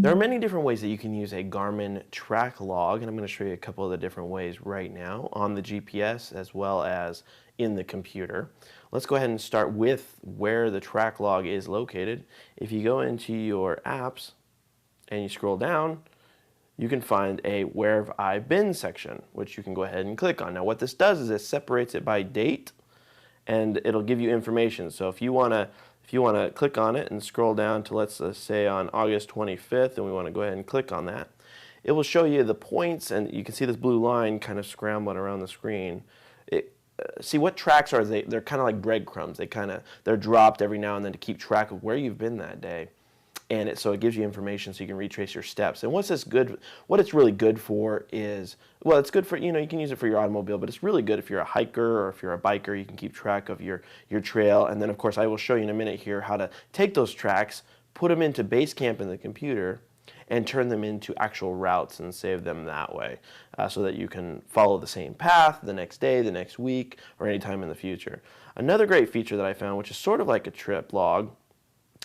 There are many different ways that you can use a Garmin track log, and I'm going to show you a couple of the different ways right now on the GPS as well as in the computer. Let's go ahead and start with where the track log is located. If you go into your apps and you scroll down, you can find a Where Have I Been section, which you can go ahead and click on. Now what this does is it separates it by date, and it'll give you information. So if you want to click on it and scroll down to, let's say, on August 25th, and we want to go ahead and click on that, it will show you the points, and you can see this blue line kind of scrambling around the screen. See what tracks are they? They're kind of like breadcrumbs. They're dropped every now and then to keep track of where you've been that day. And so it gives you information so you can retrace your steps. And what it's really good for is, well, it's good for, you can use it for your automobile, but it's really good if you're a hiker or if you're a biker. You can keep track of your trail. And then, of course, I will show you in a minute here how to take those tracks, put them into Basecamp in the computer, and turn them into actual routes and save them that way so that you can follow the same path the next day, the next week, or anytime in the future. Another great feature that I found, which is sort of like a trip log,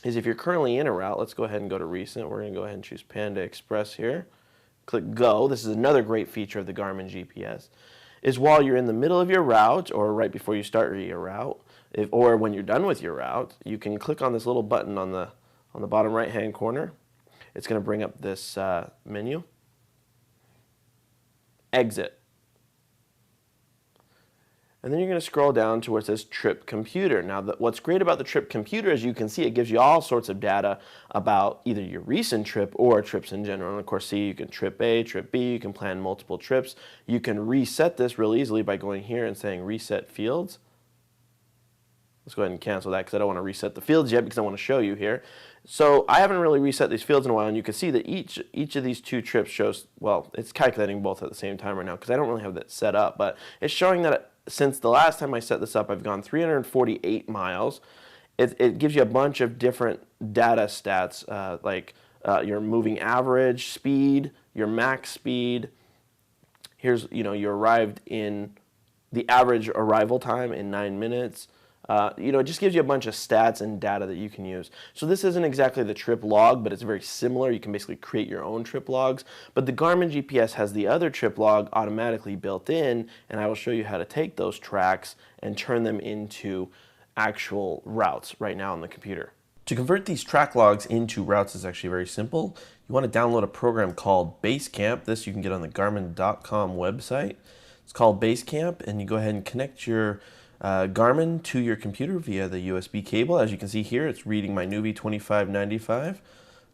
is if you're currently in a route, let's go ahead and go to recent. We're going to go ahead and choose Panda Express here. Click go. This is another great feature of the Garmin GPS, is while you're in the middle of your route or right before you start your route, or when you're done with your route, you can click on this little button on the bottom right hand corner. It's going to bring up this menu. Exit. And then you're going to scroll down to where it says Trip Computer. Now, what's great about the Trip Computer, as you can see, it gives you all sorts of data about either your recent trip or trips in general. And of course, see, you can trip A, trip B, you can plan multiple trips. You can reset this real easily by going here and saying Reset Fields. Let's go ahead and cancel that because I don't want to reset the fields yet because I want to show you here. So I haven't really reset these fields in a while, and you can see that each of these two trips shows, well, it's calculating both at the same time right now because I don't really have that set up, but it's showing that since the last time I set this up, I've gone 348 miles. It gives you a bunch of different data stats, like your moving average speed, your max speed. Here's, you arrived in the average arrival time in 9 minutes. It just gives you a bunch of stats and data that you can use. So this isn't exactly the trip log, but it's very similar. You can basically create your own trip logs. But the Garmin GPS has the other trip log automatically built in, and I will show you how to take those tracks and turn them into actual routes right now on the computer. To convert these track logs into routes is actually very simple. You want to download a program called Basecamp. This you can get on the Garmin.com website. It's called Basecamp, and you go ahead and connect your Garmin to your computer via the USB cable. As you can see here, it's reading my Newbie 2595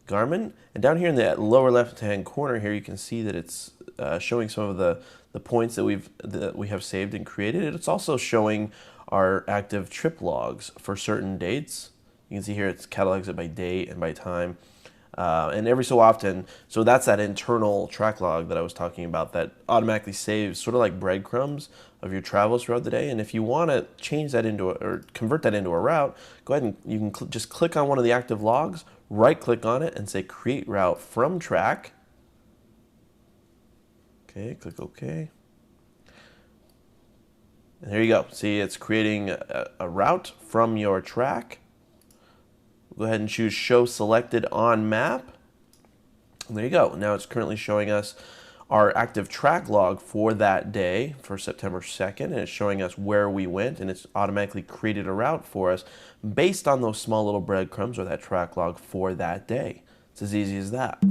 Garmin. And down here in the lower left-hand corner here, you can see that it's showing some of the points that we have saved and created. It's also showing our active trip logs for certain dates. You can see here it catalogs it by date and by time. And every so often, so that's that internal track log that I was talking about that automatically saves sort of like breadcrumbs of your travels throughout the day. And if you want to change that into or convert that into a route, go ahead and you can just click on one of the active logs, right click on it and say create route from track. Okay, click OK. And there you go. See, it's creating a route from your track. Go ahead and choose Show Selected on Map. And there you go. Now it's currently showing us our active track log for that day, for September 2nd, and it's showing us where we went, and it's automatically created a route for us based on those small little breadcrumbs or that track log for that day. It's as easy as that.